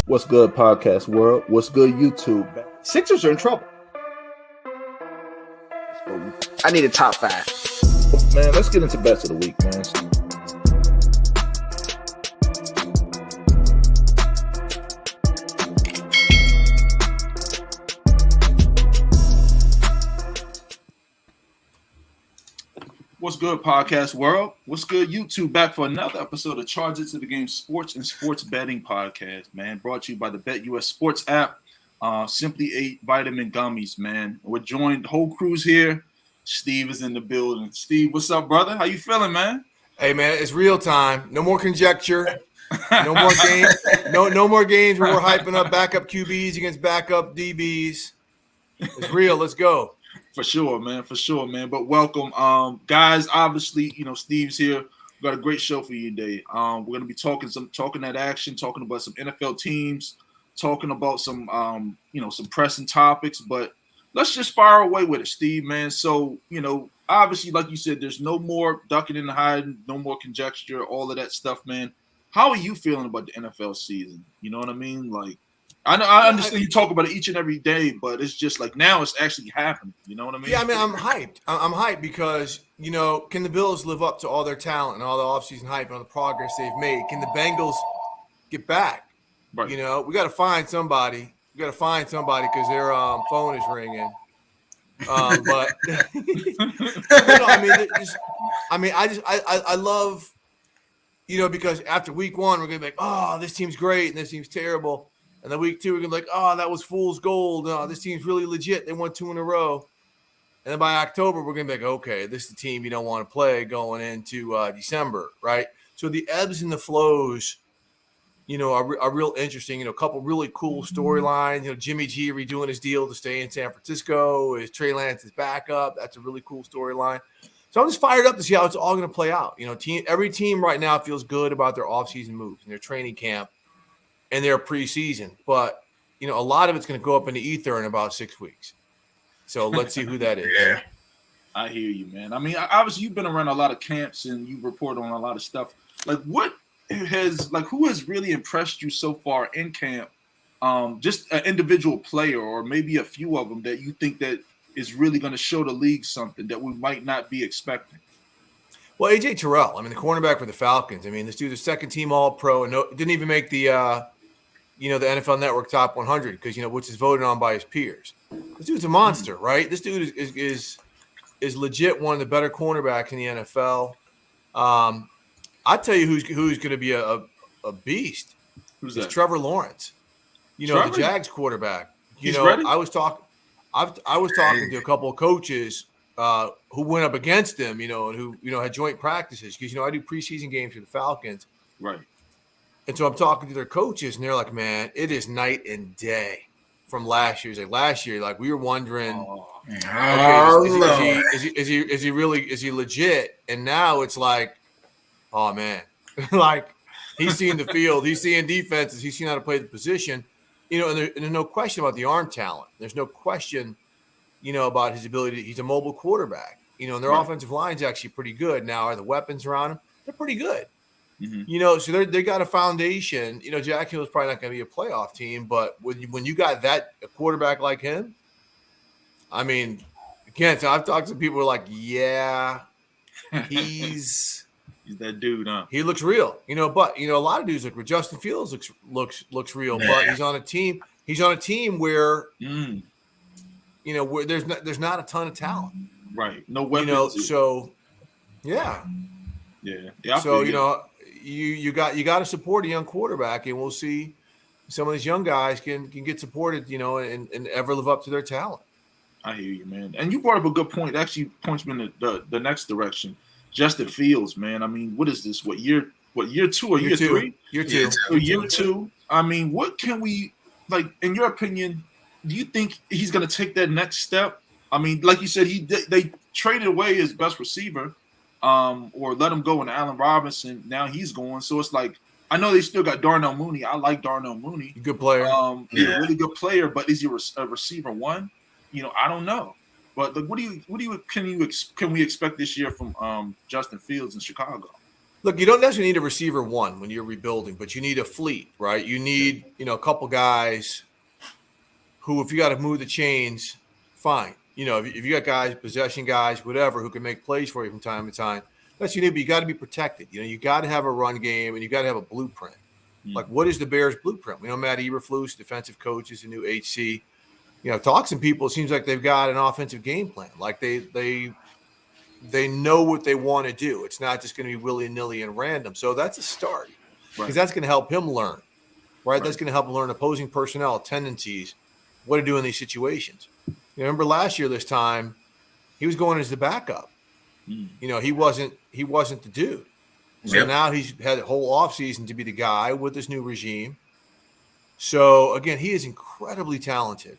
What's good, podcast world? What's good, YouTube? Sixers are in trouble. I need a top five. Man, let's get into best of the week, man. What's good, podcast world? What's good, YouTube? Back for another episode of Charge It to the Game Sports and Sports Betting Podcast, man. Brought to you by the BetUS Sports app. Simply 8 vitamin gummies, man. We're joined, the whole crew's here. Steve is in the building. Steve, what's up, brother? How you feeling, man? Hey, man, it's real time. No more conjecture. No more games. No more games where we're hyping up backup QBs against backup DBs. It's real. Let's go. For sure, man. But welcome, guys. Obviously, Steve's here. We got a great show for you today. We're gonna be talking that action, talking about some NFL teams, talking about some some pressing topics. But let's just fire away with it, Steve, man. So, obviously, like you said, there's no more ducking and hiding, no more conjecture, all of that stuff, man. How are you feeling about the NFL season? You know what I mean? Like, I understand you talk about it each and every day, but it's just like now it's actually happening. You know what I mean? Yeah, I mean, I'm hyped. I'm hyped because, can the Bills live up to all their talent and all the offseason hype and all the progress they've made? Can the Bengals get back? Right. We got to find somebody. We got to find somebody because their phone is ringing. But I love, because after week one, we're going to be like, oh, this team's great and this team's terrible. And then week two, we're going to be like, oh, that was fool's gold. Oh, this team's really legit. They won 2 in a row. And then by October, we're going to be like, okay, this is the team you don't want to play going into December, right? So the ebbs and the flows, are real interesting. A couple really cool storylines. Jimmy G redoing his deal to stay in San Francisco. Is Trey Lance's backup? That's a really cool storyline. So I'm just fired up to see how it's all going to play out. Every team right now feels good about their offseason moves and their training camp and their preseason. But, a lot of it's going to go up in the ether in about 6 weeks. So let's see who that is. Yeah, I hear you, man. I mean, obviously you've been around a lot of camps and you report on a lot of stuff. Like, who has really impressed you so far in camp? Just an individual player or maybe a few of them that you think that is really going to show the league something that we might not be expecting. Well, A.J. Terrell, the cornerback for the Falcons. This dude's a second-team All-Pro and didn't even make the NFL Network Top 100 because, which is voted on by his peers. This dude's a monster, right? This dude is legit one of the better cornerbacks in the NFL. I'll tell you who's going to be a beast. Who's that? It's Trevor Lawrence. Trevor? The Jags quarterback. He's ready? I was talking to a couple of coaches who went up against him, and who had joint practices because I do preseason games for the Falcons. Right. And so I'm talking to their coaches, and they're like, "Man, it is night and day from last year." Like last year, like we were wondering, is he legit? And now it's like, oh man, like he's seeing the field, he's seeing defenses, he's seeing how to play the position, and there's no question about the arm talent. There's no question, about his ability. He's a mobile quarterback, and their offensive line's actually pretty good. Now, are the weapons around him? They're pretty good. Mm-hmm. So they got a foundation. Jacksonville's probably not going to be a playoff team, but when you got a quarterback like him, again, so I've talked to people who are like, yeah, he's that dude, huh? He looks real, but a lot of dudes look real. Justin Fields looks real, but he's on a team. He's on a team where, where there's not a ton of talent. Right. No weapons. So yeah. Yeah. So, you got to support a young quarterback, and we'll see some of these young guys can get supported, and ever live up to their talent. I hear you, man. And you brought up a good point. It actually points me in the next direction. Justin Fields, man. What is this? Year 2 or year 3? Year 2. Year 2. What can we, like, in your opinion, do you think he's going to take that next step? Like you said, they traded away his best receiver. Or let him go in Allen Robinson. Now he's going. So it's like, I know they still got Darnell Mooney. I like Darnell Mooney. Good player. He's a really good player, but is he a receiver one? I don't know. But can we expect this year from Justin Fields in Chicago? Look, you don't necessarily need a receiver one when you're rebuilding, but you need a fleet, right? You need, a couple guys who, if you got to move the chains, fine. If you got guys, possession guys, whatever, who can make plays for you from time to time, that's you need. But you got to be protected. You got to have a run game, and you got to have a blueprint. Like, what is the Bears' blueprint? We know Matt Eberflus, defensive coach, is a new HC. Talk to some people. It seems like they've got an offensive game plan. Like they know what they want to do. It's not just going to be willy-nilly and random. So that's a start because that's going to help him learn, right? That's going to help him learn opposing personnel, tendencies, what to do in these situations. Remember last year this time, he was going as the backup. He wasn't the dude. So now he's had a whole offseason to be the guy with this new regime. So, again, he is incredibly talented.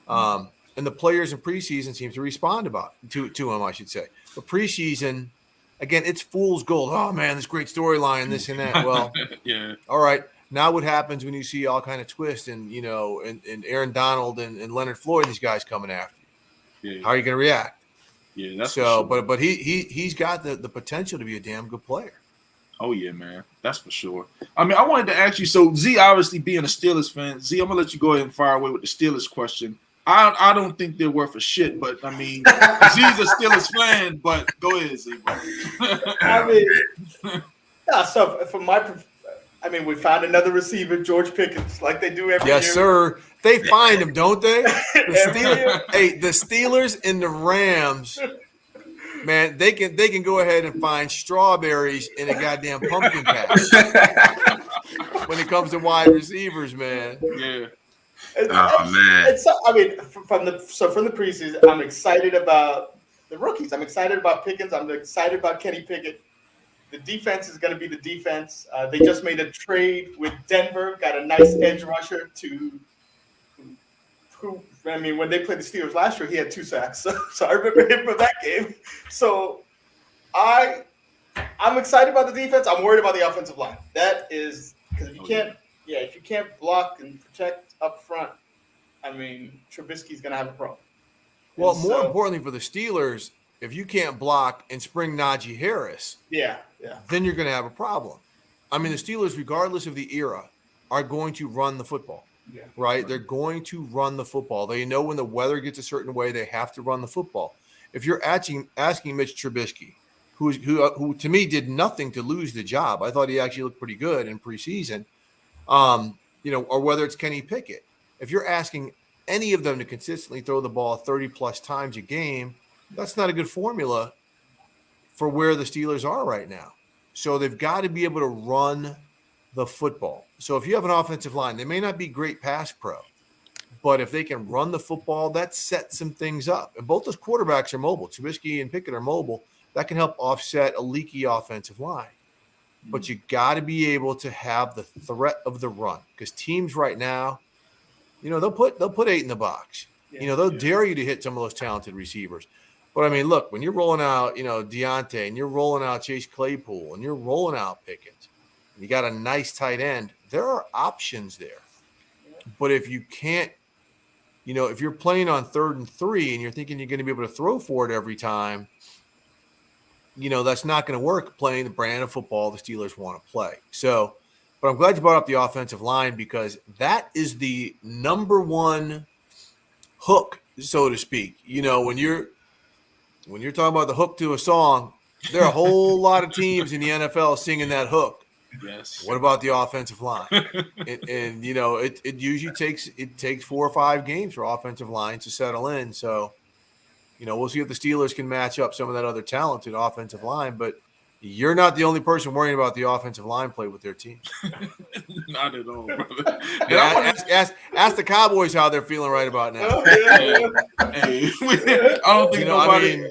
And the players in preseason seem to respond to him, I should say. But preseason, again, it's fool's gold. Oh, man, this great storyline, this and that. Well, all right. Now what happens when you see all kind of twists and Aaron Donald and Leonard Floyd, these guys coming after you? Yeah. How are you going to react? Yeah, that's so. For sure. But he's got the potential to be a damn good player. Oh yeah, man, that's for sure. I mean, I wanted to ask you. So Z, obviously being a Steelers fan, Z, I'm gonna let you go ahead and fire away with the Steelers question. I don't think they're worth a shit, but I mean, Z's a Steelers fan. But go ahead, Z. I mean, so from we found another receiver, George Pickens, like they do every year. Yes, sir. They find him, don't they? The Steelers and the Rams, man, they can go ahead and find strawberries in a goddamn pumpkin patch when it comes to wide receivers, man. Yeah. Man. From the preseason, I'm excited about the rookies. I'm excited about Pickens. I'm excited about Kenny Pickett. The defense is going to be the defense. They just made a trade with Denver, got a nice edge rusher when they played the Steelers last year, he had 2 sacks. So I remember him from that game. So I'm excited about the defense. I'm worried about the offensive line. That is because if you can't block and protect up front, Trubisky's going to have a problem. Well, more importantly for the Steelers, if you can't block and spring Najee Harris, then you're going to have a problem. The Steelers, regardless of the era, are going to run the football. Yeah, right? They're going to run the football. They know when the weather gets a certain way, they have to run the football. If you're asking Mitch Trubisky, who to me did nothing to lose the job, I thought he actually looked pretty good in preseason, or whether it's Kenny Pickett, if you're asking any of them to consistently throw the ball 30-plus times a game, that's not a good formula for where the Steelers are right now. So they've got to be able to run the football. So if you have an offensive line, they may not be great pass pro, but if they can run the football, that sets some things up. And both those quarterbacks are mobile. Trubisky and Pickett are mobile. That can help offset a leaky offensive line. But you got to be able to have the threat of the run because teams right now, they'll put 8 in the box. They'll dare you to hit some of those talented receivers. But look, when you're rolling out, Deontay, and you're rolling out Chase Claypool, and you're rolling out Pickens, and you got a nice tight end, there are options there. But if you can't, if you're playing on 3rd and 3 and you're thinking you're going to be able to throw for it every time, that's not going to work playing the brand of football the Steelers want to play. So, but I'm glad you brought up the offensive line because that is the number one hook, so to speak. When you're talking about the hook to a song, there are a whole lot of teams in the NFL singing that hook. Yes. What about the offensive line? and it usually takes 4 or 5 games for offensive lines to settle in. So, we'll see if the Steelers can match up some of that other talented offensive line. But you're not the only person worrying about the offensive line play with their team. Not at all, brother. Ask the Cowboys how they're feeling right about now. Hey, I don't think nobody.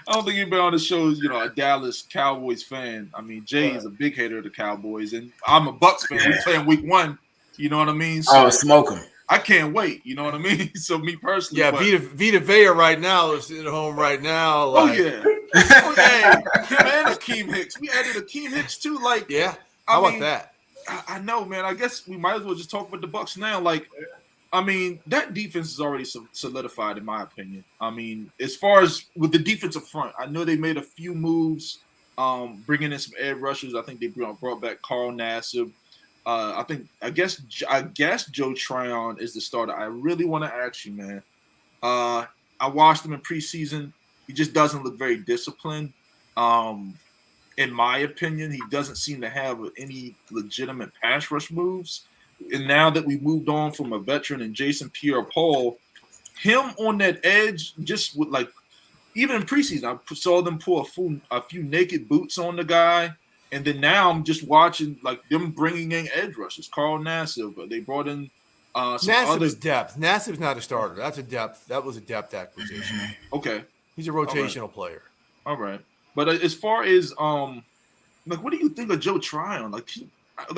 I don't think anybody on the show is, a Dallas Cowboys fan. Jay is a big hater of the Cowboys, and I'm a Bucks fan. We playing week 1. You know what I mean? So smoke them. I can't wait. You know what I mean? So me personally, Vita Vea right now is at home right now. Like, him and Akeem Hicks. We added Akeem Hicks too. Like, how about that? I know, man. I guess we might as well just talk about the Bucks now. Like, that defense is already solidified, in my opinion. As far as with the defensive front, I know they made a few moves. bringing in some edge rushers. I think they brought back Carl Nassib. I guess Joe Tryon is the starter. I really want to ask you, man. I watched him in preseason. He just doesn't look very disciplined. In my opinion, he doesn't seem to have any legitimate pass rush moves. And now that we moved on from a veteran and Jason Pierre-Paul, him on that edge, just with like, even in preseason, I saw them pull a few naked boots on the guy. And then now I'm just watching like them bringing in edge rushers. Carl Nassib, but they brought in Nassib's depth. Nassib's not a starter. That's a depth. That was a depth acquisition. Okay. He's a rotational player. All right. But as far as like, what do you think of Joe Tryon? Like,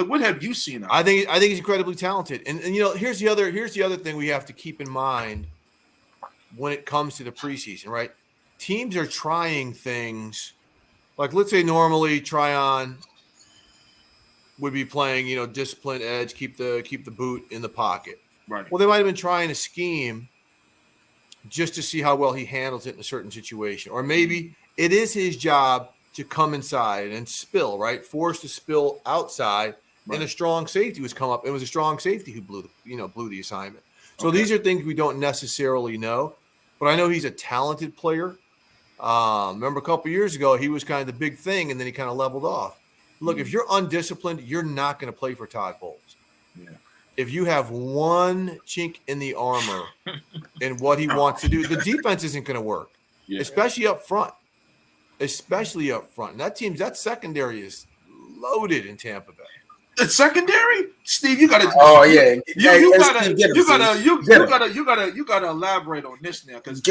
what have you seen? I think he's incredibly talented. And you know, here's the other thing we have to keep in mind when it comes to the preseason, right? Teams are trying things like, let's say normally Tryon would be playing, you know, disciplined edge, keep the boot in the pocket. Right. Well, they might have been trying a scheme just to see how well he handles it in a certain situation, or maybe it is his job to come inside and spill, right? Forced to spill outside, right. And a strong safety was come up. It was a strong safety who blew the assignment. So These are things we don't necessarily know, but I know he's a talented player. Remember a couple years ago, he was kind of the big thing, and then he kind of leveled off. Look, if you're undisciplined, you're not going to play for Todd Bowles. Yeah. If you have one chink in the armor in what he wants to do, the defense isn't going to work, especially up front. And that secondary is loaded in Tampa Bay. The secondary, Steve, you gotta. Oh yeah, you gotta elaborate on this now, because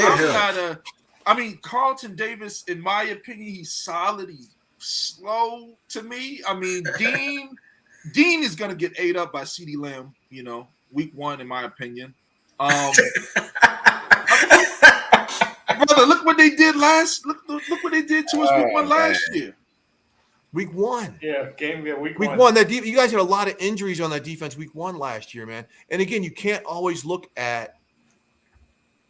I mean, Carlton Davis, in my opinion, he's solid. He's slow to me. I mean, Dean is gonna get ate up by CeeDee Lamb. You know, week 1, in my opinion. Brother, look what they did Look what they did to us week 1 last year. Week 1. Yeah, week 1. Week 1. You guys had a lot of injuries on that defense week 1 last year, man. And again, you can't always look at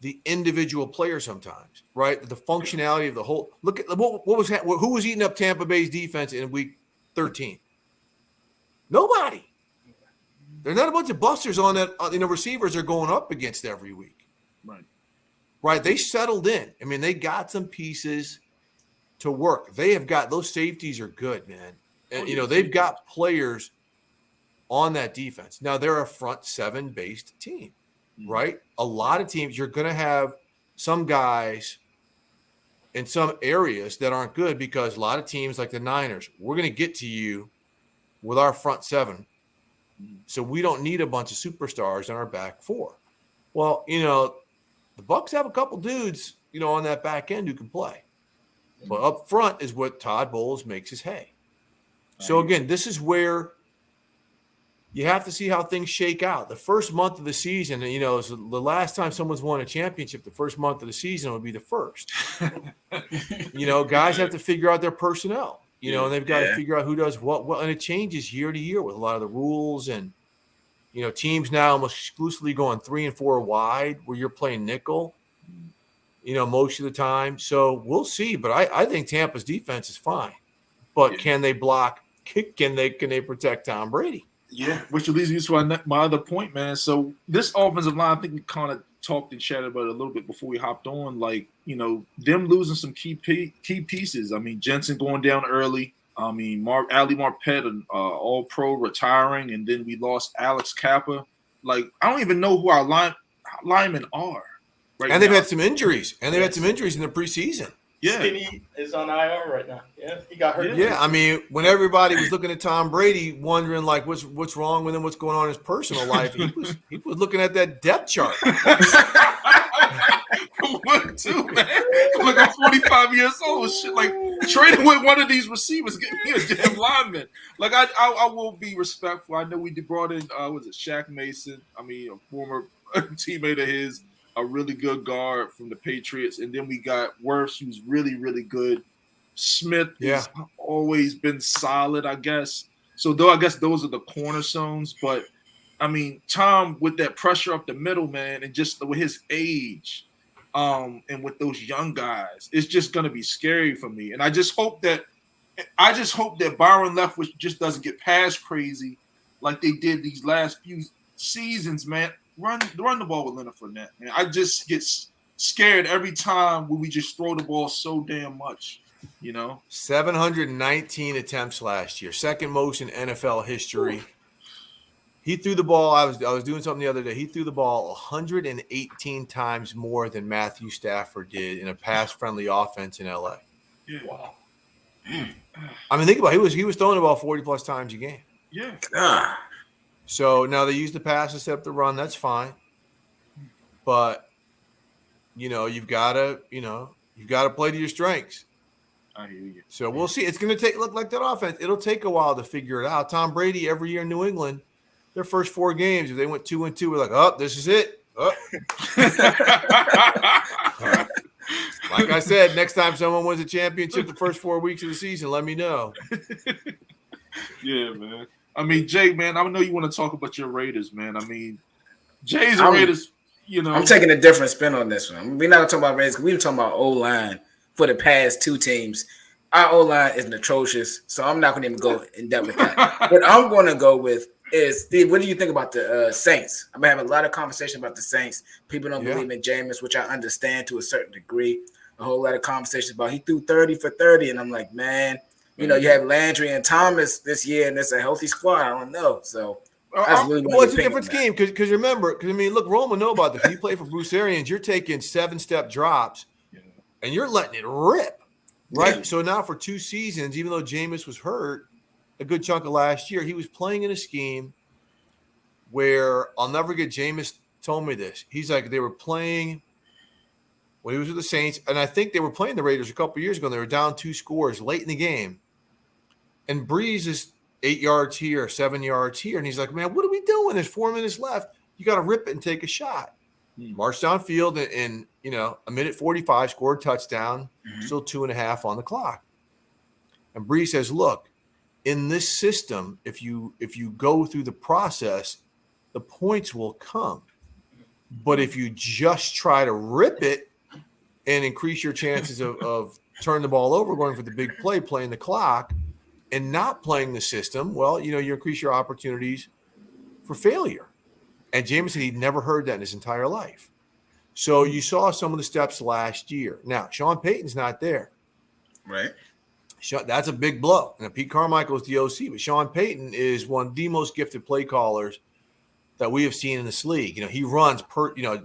the individual player sometimes, right? The functionality of the whole. Look at who was eating up Tampa Bay's defense in week 13? Nobody. There's not a bunch of busters on that. Receivers are going up against every week. Right. They settled in. I mean, they got some pieces to work. They have got those safeties are good, man. And they've got players on that defense. Now they're a front 7 based team, right? A lot of teams, you're going to have some guys in some areas that aren't good, because a lot of teams like the Niners, we're going to get to you with our front 7. So we don't need a bunch of superstars in our back 4. Well, the Bucs have a couple dudes, on that back end who can play. But up front is what Todd Bowles makes his hay. So again, this is where you have to see how things shake out. The first month of the season, is the last time someone's won a championship, the first month of the season would be the first. Guys have to figure out their personnel, and they've got to figure out who does what. And it changes year to year with a lot of the rules, and, teams now almost exclusively going 3 and 4 wide where you're playing nickel, most of the time. So we'll see. But I think Tampa's defense is fine. But can they block? Can they protect Tom Brady? Yeah, which leads me to my other point, man. So this offensive line, I think we kind of talked and chatted about it a little bit before we hopped on. Like, them losing some key pieces. I mean, Jensen going down early. I mean, Ali Marpet, an all-pro, retiring, and then we lost Alex Kappa. Like, I don't even know who our linemen are. And they've had some injuries. And they've had some injuries in the preseason. Yeah. Skinny is on IR right now. Yeah, he got hurt. Yeah, I mean, when everybody was looking at Tom Brady, wondering like what's wrong with him, what's going on in his personal life, he was looking at that depth chart. Look, too, man. Look, I'm 45 years old. Shit, like trading with one of these receivers, getting me a damn lineman. Like I will be respectful. I know we brought in Shaq Mason. I mean, a former teammate of his. A really good guard from the Patriots, and then we got Wirfs, who's really, really good. Smith has always been solid, I guess. So I guess those are the cornerstones. But I mean, Tom with that pressure up the middle, man, and just with his age, and with those young guys, it's just gonna be scary for me. And I just hope that I just hope that Byron Leftwich just doesn't get pass crazy like they did these last few seasons, man. Run the ball with Leonard Fournette, man. I just get scared every time when we just throw the ball so damn much, 719 attempts last year, second most in NFL history. Ooh. He threw the ball. I was doing something the other day. He threw the ball 118 times more than Matthew Stafford did in a pass-friendly offense in LA. Yeah. Wow. I mean, think about it. He was throwing the ball 40-plus times a game. Yeah. So now they use the pass instead of the run. That's fine. But, you've got to play to your strengths. I hear you. So we'll see. It's going to look like that offense. It'll take a while to figure it out. Tom Brady, every year in New England, their first 4 games, if they went 2-2, we're like, oh, this is it. Oh. Like I said, next time someone wins a championship the first 4 weeks of the season, let me know. Yeah, man. I mean, Jay, man, I know you want to talk about your Raiders, man. I mean, Jay's Raiders, I'm taking a different spin on this one. We're not going to talk about Raiders because we were talking about O-line for the past 2 teams. Our O-line is atrocious, so I'm not going to even go in depth with that. What I'm going to go with is, Steve, what do you think about the Saints? I've been having a lot of conversation about the Saints. People don't believe in Jameis, which I understand to a certain degree. A whole lot of conversations about he threw 30 for 30, and I'm like, man, you have Landry and Thomas this year, and it's a healthy squad. I don't know. So it's a different scheme because remember, look, Roman know about this. If you play for Bruce Arians, you're taking 7-step drops, and you're letting it rip, right? Yeah. So now for 2 seasons, even though Jameis was hurt a good chunk of last year, he was playing in a scheme where I'll never get. Jameis told me this. He's like, they were playing when he was with the Saints, and I think they were playing the Raiders a couple of years ago, and they were down 2 scores late in the game. And Breeze is 8 yards here, 7 yards here, and he's like, man, what are we doing? There's 4 minutes left. You got to rip it and take a shot. Marched downfield in a minute 45, scored a touchdown, still 2.5 on the clock. And Breeze says, look, in this system, if you go through the process, the points will come. But if you just try to rip it and increase your chances of turning the ball over, going for the big play, playing the clock, and not playing the system, well, you increase your opportunities for failure. And Jameis said he'd never heard that in his entire life. So you saw some of the steps last year. Now, Sean Payton's not there. Right. That's a big blow. Now, Pete Carmichael is the OC, but Sean Payton is one of the most gifted play callers that we have seen in this league. He runs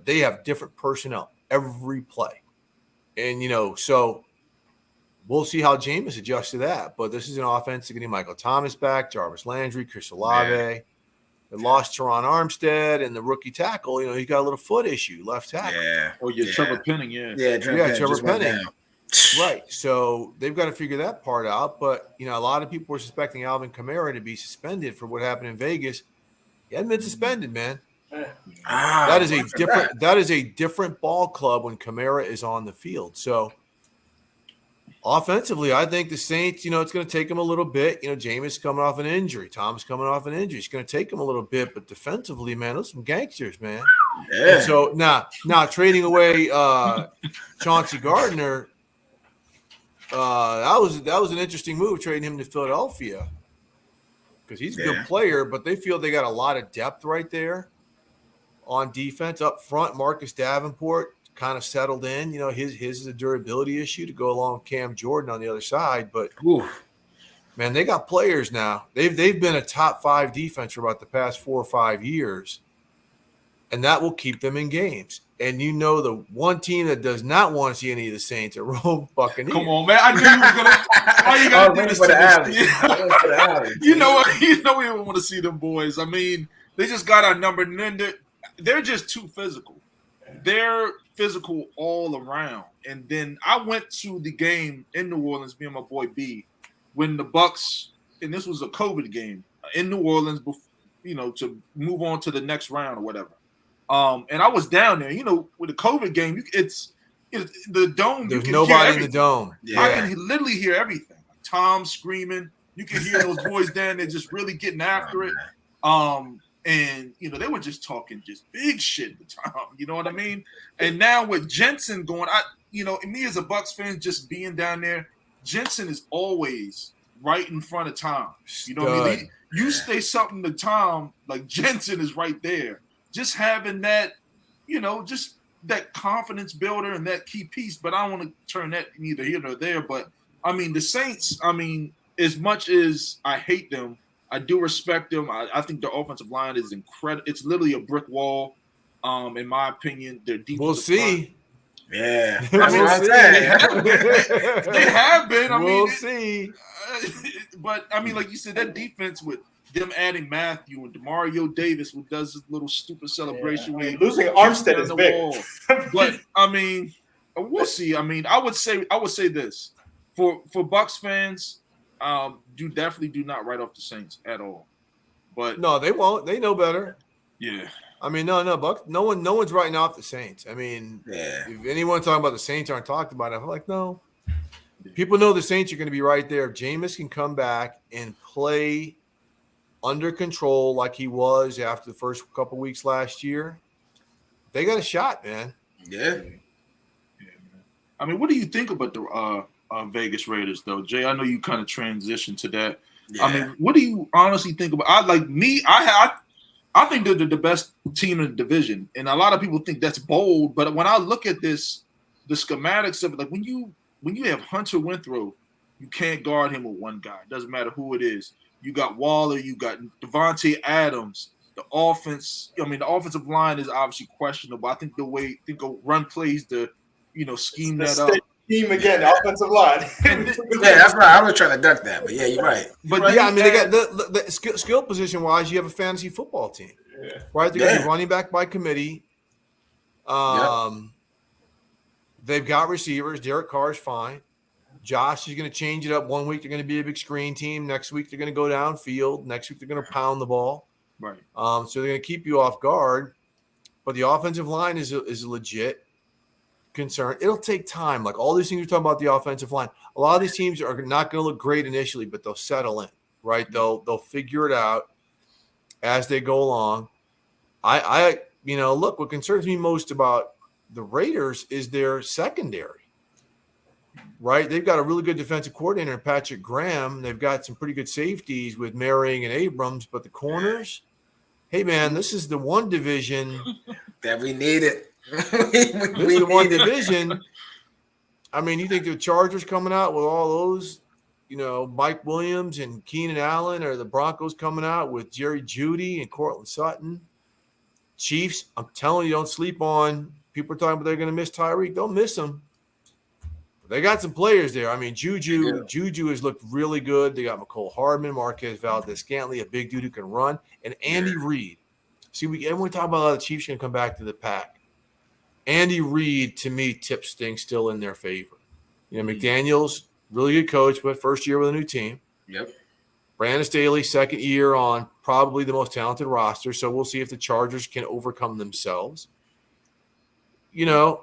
they have different personnel every play. And, so we'll see how Jameis adjusts to that. But this is an offense getting Michael Thomas back, Jarvis Landry, Chris Olave. Yeah. They lost Teron Armstead and the rookie tackle. He's got a little foot issue, left tackle. Yeah. Oh, Trevor Penning, Trevor Penning. Right. So they've got to figure that part out. But, a lot of people were suspecting Alvin Kamara to be suspended for what happened in Vegas. He hadn't been suspended, man. That is a different ball club when Kamara is on the field. So offensively, I think the Saints, it's going to take them a little bit. Jameis coming off an injury. Tom's coming off an injury. It's going to take them a little bit. But defensively, man, those are some gangsters, man. Yeah. And so now trading away Chauncey Gardner, that was an interesting move, trading him to Philadelphia. Because he's a good player, but they feel they got a lot of depth right there on defense. Up front, Marcus Davenport kind of settled in. His is a durability issue to go along with Cam Jordan on the other side. But, man, they got players now. They've been a top 5 defense for about the past 4 or 5 years, and that will keep them in games. And the one team that does not want to see any of the Saints are Rome Buccaneers. Come on, man! I knew you were gonna. Why you gotta do this to this? You know what? We don't want to see them boys. I mean, they just got our number, and then they're just too physical. They're physical all around. And then I went to the game in New Orleans, me and my boy B, when the Bucs, and this was a COVID game in New Orleans, to move on to the next round or whatever. And I was down there, with the COVID game, it's the dome. There's nobody in the dome. Yeah. I can literally hear everything. Like Tom screaming. You can hear those boys down there just really getting after it. And, they were just talking just big shit at the time. You know what I mean? And now with Jensen going, me as a Bucs fan, just being down there, Jensen is always right in front of Tom. You know what I mean? You say something to Tom, like Jensen is right there. Just having that, just that confidence builder and that key piece. But I don't want to turn that neither here nor there. But I mean, the Saints, as much as I hate them, I do respect them. I think their offensive line is incredible. It's literally a brick wall, in my opinion. Their defense. We'll see. Yeah, that's what I'm saying. They have been. We'll see. But I mean, like you said, that defense with them adding Matthew and Demario Davis, who does this little stupid celebration. Yeah, losing Armstead is big. But I mean, we'll see. I mean, I would say this for Bucs fans, definitely do not write off the Saints at all. But no, they won't. They know better. Yeah. I mean, no, Bucs. No one's writing off the Saints. I mean, if anyone talking about the Saints aren't talked about it, I'm like, no. People know the Saints are going to be right there. If Jameis can come back and play under control like he was after the first couple weeks last year, they got a shot, man. Yeah. I mean, what do you think about the Vegas Raiders, though, Jay? I know you kind of transitioned to that. Yeah. I mean, what do you honestly think about? I think they're the best team in the division, and a lot of people think that's bold. But when I look at this, the schematics of it, like when you have Hunter Renfrow, you can't guard him with one guy. It doesn't matter who it is. You got Waller, you got Devontae Adams. The offense, the offensive line is obviously questionable. I think the run plays to, scheme that up. Team again, the offensive line. Yeah, that's right. I was trying to duck that, but yeah, you're right. But right. Yeah, I mean, they got the skill position wise. You have a fantasy football team, right? They got running back by committee. They've got receivers. Derek Carr is fine. Josh is going to change it up. 1 week they're going to be a big screen team. Next week they're going to go downfield. Next week they're going to pound the ball. Right. So they're going to keep you off guard. But the offensive line is a legit concern. It'll take time. Like all these things you're talking about, the offensive line. A lot of these teams are not going to look great initially, but they'll settle in. Right? They'll figure it out as they go along. Look, what concerns me most about the Raiders is their secondary. Right, they've got a really good defensive coordinator in Patrick Graham. They've got some pretty good safeties with Merring and Abrams, but the corners, hey man, this is the one division that we needed. This is the one division. I mean, you think the Chargers coming out with all those, Mike Williams and Keenan Allen, or the Broncos coming out with Jerry Jeudy and Cortland Sutton? Chiefs, I'm telling you, don't sleep on. People are talking about they're going to miss Tyreek. Don't miss him. They got some players there. I mean, Juju has looked really good. They got McCole Hardman, Marquez Valdez-Scantling, a big dude who can run, and Andy Reid. See, everyone talk about how the Chiefs are going to come back to the pack. Andy Reid, to me, tips things still in their favor. McDaniels, really good coach, but first year with a new team. Yep. Brandon Staley, second year on probably the most talented roster, so we'll see if the Chargers can overcome themselves. Yeah.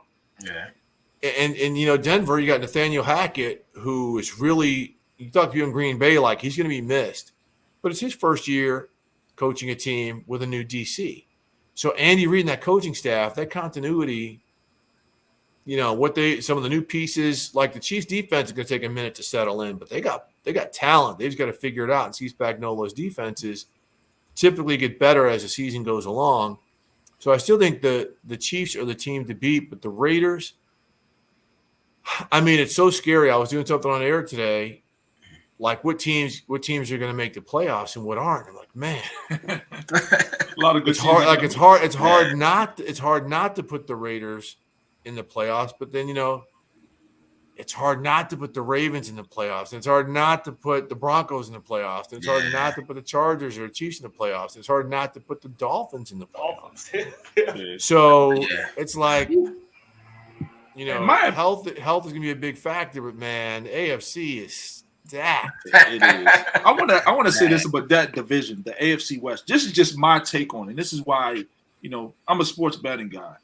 And Denver, you got Nathaniel Hackett, who is really – you talk to you in Green Bay, like he's going to be missed. But it's his first year coaching a team with a new DC. So Andy Reid and that coaching staff, that continuity, some of the new pieces, like the Chiefs defense is going to take a minute to settle in, but they got talent. They just got to figure it out. And Steve Spagnuolo's defenses typically get better as the season goes along. So I still think the Chiefs are the team to beat, but the Raiders – I mean, it's so scary. I was doing something on air today, like what teams are going to make the playoffs and what aren't. I'm like, man, a lot of good. It's hard. Like it's hard not to put the Raiders in the playoffs, but then it's hard not to put the Ravens in the playoffs, and it's hard not to put the Broncos in the playoffs, and it's hard not to put the Chargers or the Chiefs in the playoffs. And it's hard not to put the Dolphins in the playoffs. So it's like. Health is going to be a big factor, but man, AFC is stacked. It is. I want to say this about that division, the AFC West. This is just my take on it. This is why, I'm a sports betting guy.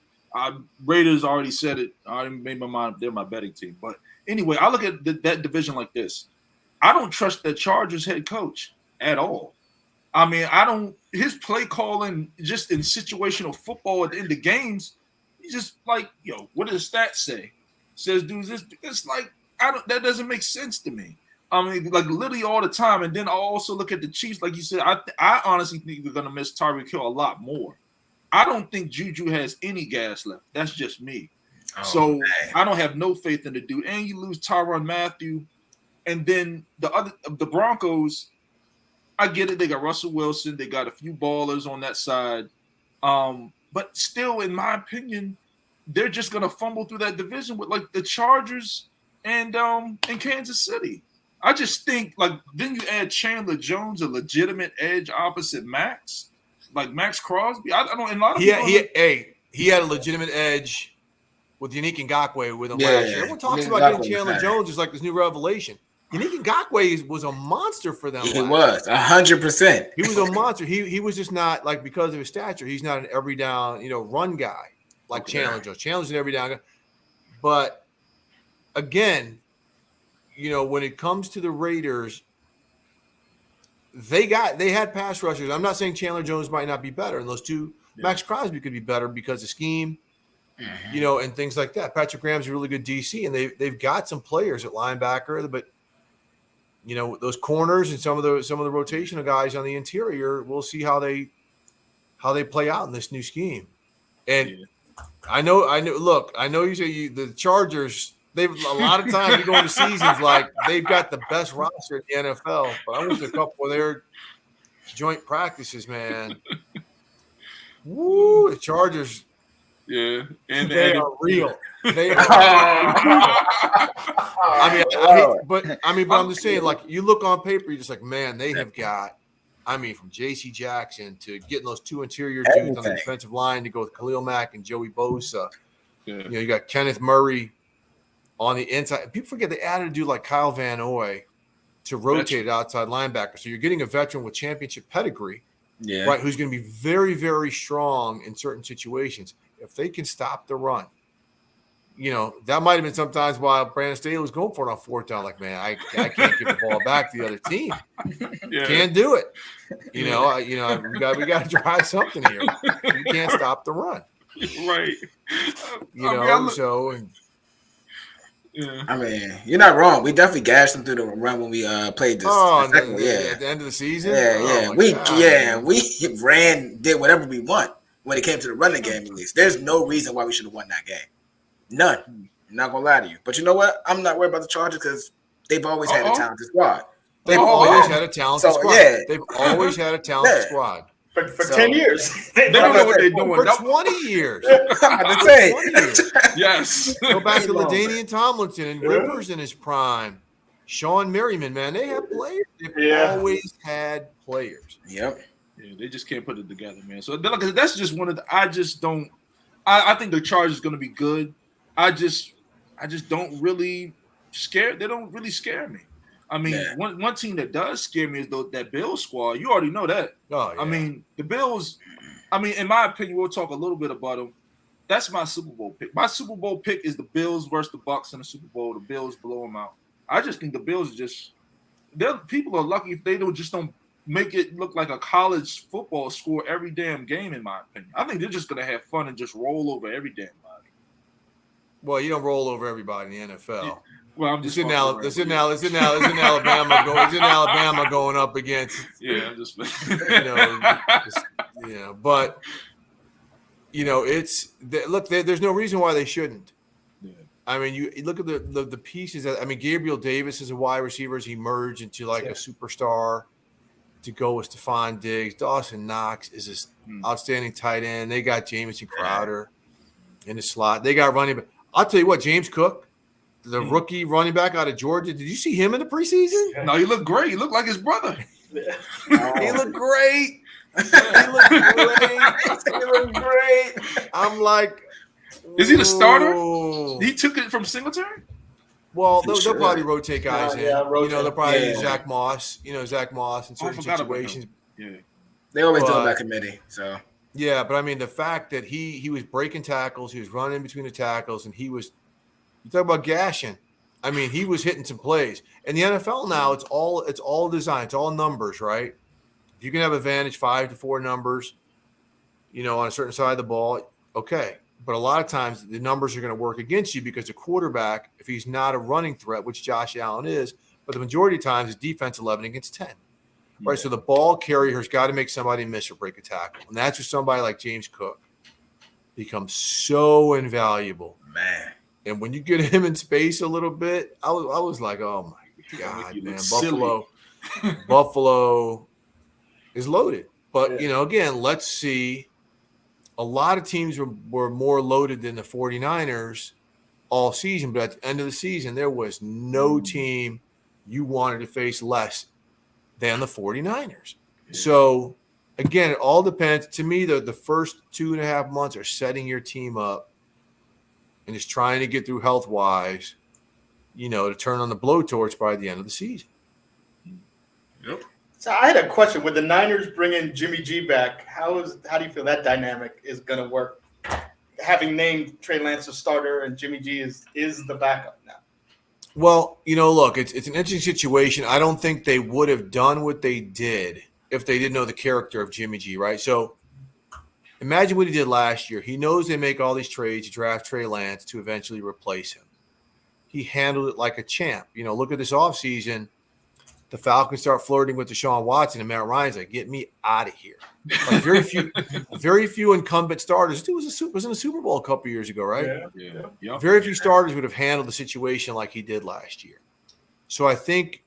Raiders already said it. I already made my mind. They're my betting team. But anyway, I look at that division like this. I don't trust the Chargers head coach at all. I mean, his play calling just in situational football at the end of games. He's just like, what does the stats say? Says, dudes, it's like, that doesn't make sense to me. I mean, like literally all the time. And then I also look at the Chiefs, like you said. I honestly think they're gonna miss Tyreek Hill a lot more. I don't think Juju has any gas left. That's just me. So man. I don't have no faith in the dude. And you lose Tyrann Mathieu, and then the Broncos. I get it. They got Russell Wilson. They got a few ballers on that side. But still, in my opinion, they're just gonna fumble through that division with like the Chargers and Kansas City. I just think like then you add Chandler Jones, a legitimate edge opposite Max, like Max Crosby. I don't. And a lot of he had a legitimate edge with Yannick Ngakoue with him last year. Everyone talks about getting Chandler Jones as like this new revelation. Yannick Ngakoue was a monster for them. He was 100%. He was a monster. He was just not like because of his stature. He's not an every down run guy like Chandler Jones. Chandler's an every down guy, but again, when it comes to the Raiders, they had pass rushers. I'm not saying Chandler Jones might not be better, and those two, Max Crosby could be better because of scheme, and things like that. Patrick Graham's a really good DC, and they've got some players at linebacker, but those corners and some of the rotational guys on the interior, we'll see how they play out in this new scheme. And I know. Look, I know you say the Chargers. They've a lot of times you go into seasons like they've got the best roster in the NFL. But I went to a couple of their joint practices, man. Woo, the Chargers. Yeah, and they are real. They are. But I'm just saying, like you look on paper, you're just like, man, they have got. I mean, from J.C. Jackson to getting those two interior dudes on the defensive line to go with Khalil Mack and Joey Bosa. Yeah. You got Kenneth Murray on the inside. People forget they added a dude like Kyle Van Noy to rotate outside linebacker. So you're getting a veteran with championship pedigree, right? Who's going to be very, very strong in certain situations. If they can stop the run, that might have been sometimes why Brandon Staley was going for it on fourth down. Like, man, I can't give the ball back to the other team. Can't do it. We got to try something here. You can't stop the run, right? I mean, you're not wrong. We definitely gashed them through the run when we played this. At the end of the season. We did whatever we want when it came to the running game. At least there's no reason why we should have won that game. None. I'm not gonna lie to you. But you know what? I'm not worried about the Chargers because they've always had a talented squad. They've always had a talented squad. They've always had a talented squad. For 10 years. They don't know what they're doing. For 20 years. Yes. Go back to LaDainian Tomlinson and Rivers in his prime. Sean Merriman, man. They have players. They've always had players. Yep. Yeah, they just can't put it together, man. So that's just one of the – I just don't – I think the Chargers is going to be good. I just don't really scare – they don't really scare me. I mean, one team that does scare me is that Bills squad. You already know that. Oh, yeah. I mean, the Bills, in my opinion, we'll talk a little bit about them. That's my Super Bowl pick. My Super Bowl pick is the Bills versus the Bucs in the Super Bowl. The Bills blow them out. I just think the Bills people are lucky if they don't make it look like a college football score every damn game, in my opinion. I think they're just going to have fun and just roll over every damn body. Well, you don't roll over everybody in the NFL. Yeah. Well, I'm just in Alabama going up against. Yeah, I'm just. But it's look. There's no reason why they shouldn't. Yeah. I mean, you look at the pieces. Gabriel Davis is a wide receiver. He emerged into like a superstar to go with Stephon Diggs. Dawson Knox is this outstanding tight end. They got Jamison Crowder in the slot. They got running back. I'll tell you what, James Cook, the rookie running back out of Georgia. Did you see him in the preseason? No, he looked great. He looked like his brother. He looked great. He looked great. I'm like, is he the starter? He took it from Singletary? Well, they'll probably rotate guys in. They'll probably use Zach Moss. Zach Moss in certain situations. Yeah, they always do it by committee. So yeah, but I mean the fact that he was breaking tackles, he was running in between the tackles, and he was. You talk about gashing. I mean, he was hitting some plays. In the NFL now, it's all design. It's all numbers, right? If you can have advantage 5-4 numbers, on a certain side of the ball, okay. But a lot of times the numbers are going to work against you because the quarterback, if he's not a running threat, which Josh Allen is, but the majority of times it's defense 11 against 10. Right, so the ball carrier's got to make somebody miss or break a tackle, and that's where somebody like James Cook becomes so invaluable, man. And when you get him in space a little bit, I was like, oh my God, man, Buffalo is loaded. But again, let's see. A lot of teams were more loaded than the 49ers all season, but at the end of the season, there was no team you wanted to face less than the 49ers. So, again, it all depends. To me, the first 2.5 months are setting your team up and just trying to get through health-wise, to turn on the blowtorch by the end of the season. Yep. So I had a question. With the Niners bringing Jimmy G back, how do you feel that dynamic is going to work? Having named Trey Lance a starter and Jimmy G is the backup now. Well, look, it's an interesting situation. I don't think they would have done what they did if they didn't know the character of Jimmy G, right? So imagine what he did last year. He knows they make all these trades to draft Trey Lance to eventually replace him. He handled it like a champ. Look at this offseason. The Falcons start flirting with Deshaun Watson, and Matt Ryan's like, get me out of here. Like very few incumbent starters. It was in a Super Bowl a couple years ago, right? Yeah. Very few starters would have handled the situation like he did last year. So I think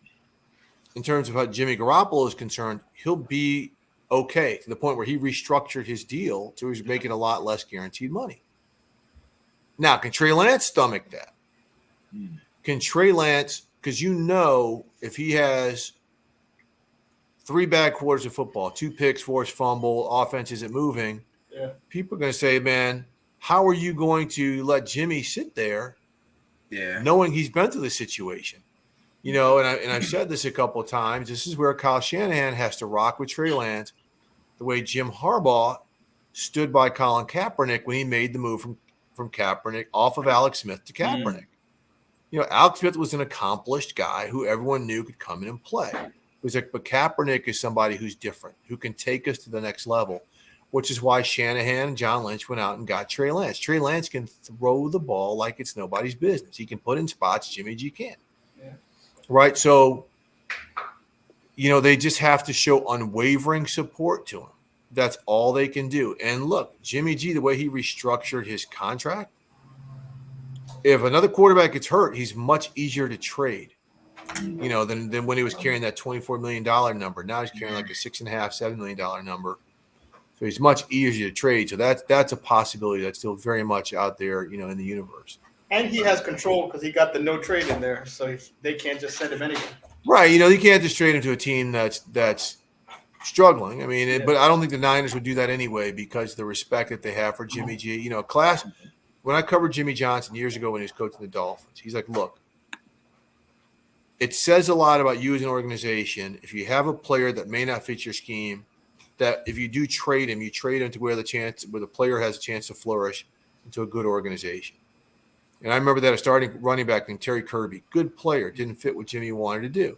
in terms of how Jimmy Garoppolo is concerned, he'll be okay to the point where he restructured his deal to he's making a lot less guaranteed money. Now, can Trey Lance stomach that? Can Trey Lance, because if he has 3 bad quarters of football, 2 picks, forced fumble, offense isn't moving, people are going to say, man, how are you going to let Jimmy sit there knowing he's been through this situation? And I've said this a couple of times. This is where Kyle Shanahan has to rock with Trey Lance the way Jim Harbaugh stood by Colin Kaepernick when he made the move from Kaepernick off of Alex Smith to Kaepernick. Alex Smith was an accomplished guy who everyone knew could come in and play. It was like, but Kaepernick is somebody who's different, who can take us to the next level, which is why Shanahan and John Lynch went out and got Trey Lance. Trey Lance can throw the ball like it's nobody's business. He can put in spots Jimmy G can't. Right? So, they just have to show unwavering support to him. That's all they can do. And look, Jimmy G, the way he restructured his contract, if another quarterback gets hurt, he's much easier to trade, than when he was carrying that $24 million number. Now he's carrying like a $6.5, $7 million number. So he's much easier to trade. So that's a possibility that's still very much out there, in the universe. And he has control because he got the no trade in there, so they can't just send him anything. Right. You can't just trade him to a team that's struggling. I mean, but I don't think the Niners would do that anyway because of the respect that they have for Jimmy G. When I covered Jimmy Johnson years ago when he was coaching the Dolphins, he's like, look, it says a lot about you as an organization if you have a player that may not fit your scheme, that if you do trade him, you trade him to where the player has a chance to flourish into a good organization. And I remember that a starting running back named Terry Kirby, good player, didn't fit what Jimmy wanted to do.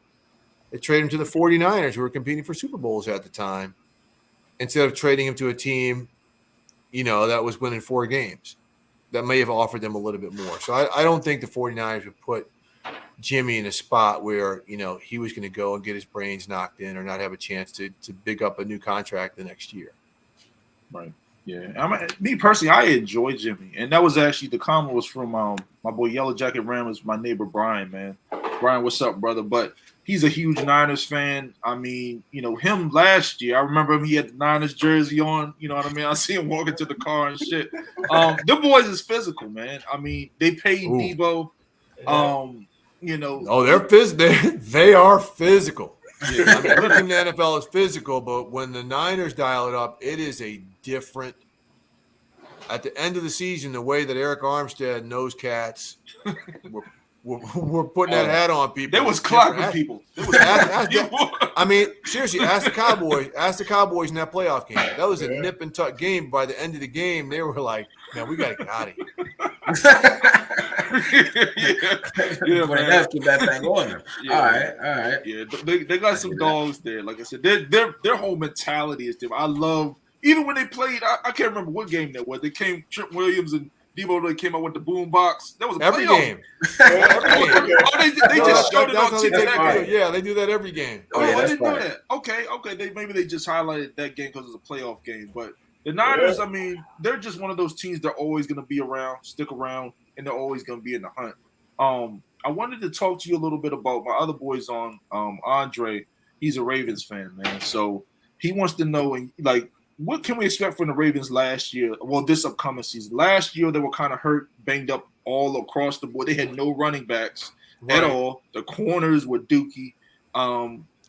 They traded him to the 49ers, who were competing for Super Bowls at the time, instead of trading him to a team, that was winning 4 games. That may have offered them a little bit more. So I don't think the 49ers would put Jimmy in a spot where, he was going to go and get his brains knocked in or not have a chance to big up a new contract the next year. Right. Yeah. Me personally, I enjoy Jimmy. And that was actually the comment was from my boy Yellow Jacket Ramblers, my neighbor Brian, man. Brian, what's up, brother? But he's a huge Niners fan. I mean, him last year, I remember him, he had the Niners jersey on, you know what I mean? I see him walking to the car and shit. Them boys is physical, man. I mean, they paid Debo. They're physical. They are physical. Yeah. I mean, everything in the NFL is physical, but when the Niners dial it up, it is a different. At the end of the season, the way that Eric Armstead knows cats, we're putting that hat on people. They was clapping people. I mean, seriously, ask the Cowboys in that playoff game. That was a nip and tuck game. By the end of the game, they were like, "Man, we got to get out of here." Man. Let's keep that thing going. Yeah. All right. Yeah, they got some dogs there. Like I said, their whole mentality is different. I love even when they played. I can't remember what game that was. They came Trent Williams and Debo really came out with the boom box. That was a Every playoff. game. Every game. Oh, they just showed it on That's how they take TV. the field. Yeah, they do that every game. Oh, yeah, I that's didn't know fine. that. Okay. Maybe they just highlighted that game because it's a playoff game. But the Niners, I mean, they're just one of those teams that are always going to be around, stick around, and they're always going to be in the hunt. I wanted to talk to you a little bit about my other boys on Andre. He's a Ravens fan, man. So he wants to know, like, what can we expect from the Ravens last year? Well, this upcoming season. Last year, they were kind of hurt, banged up all across the board. They had no running backs at all. The corners were dookie.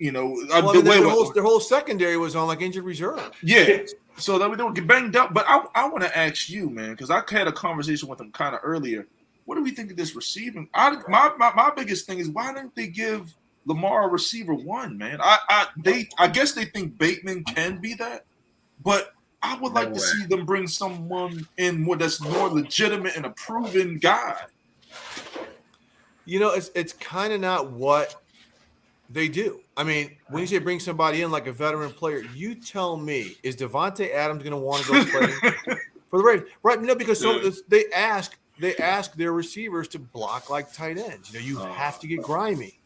Their whole secondary was on like injured reserve. Yeah. So they were banged up. But I want to ask you, man, because I had a conversation with him kind of earlier. What do we think of this receiving? My biggest thing is, why didn't they give Lamar a receiver one, man? I guess they think Bateman can be that, but I would like to see them bring someone in that's more legitimate and a proven guy. You know, it's kind of not what they do. I mean, when you say bring somebody in like a veteran player, you tell me, is Devontae Adams going to want to go play for the Ravens? Right? No, because they ask their receivers to block like tight ends. You know, you have to get grimy,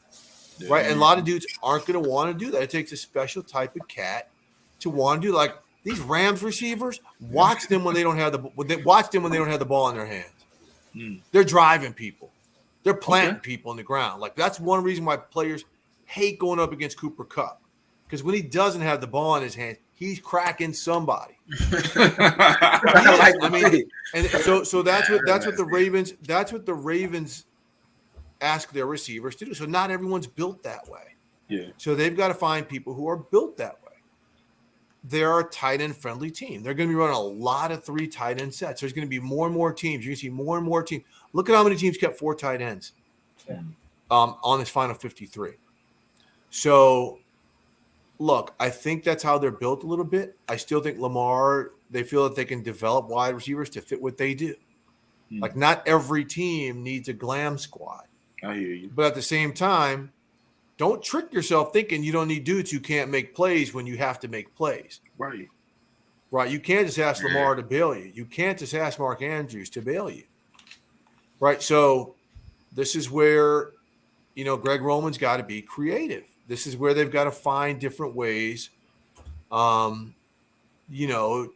right? And a lot of dudes aren't going to want to do that. It takes a special type of cat to want to do like these Rams receivers. Watch them when they don't have the ball in their hands. They're driving people. They're planting people on the ground. Like that's one reason why players hate going up against Cooper Kupp, because when he doesn't have the ball in his hands, he's cracking somebody. And so that's what the Ravens ask their receivers to do. So not everyone's built that way. Yeah. So they've got to find people who are built that way. They're a tight end friendly team. They're going to be running a lot of 3 tight end sets. There's going to be more and more teams. You're going to see more and more teams. Look at how many teams kept 4 tight ends on this final 53. So, look, I think that's how they're built a little bit. I still think Lamar, they feel that they can develop wide receivers to fit what they do. Like, not every team needs a glam squad. I hear you. But at the same time, don't trick yourself thinking you don't need dudes who can't make plays when you have to make plays. Right. Right. You can't just ask Lamar to bail you. You can't just ask Mark Andrews to bail you. Right. So this is where, Greg Roman's got to be creative. This is where they've got to find different ways, to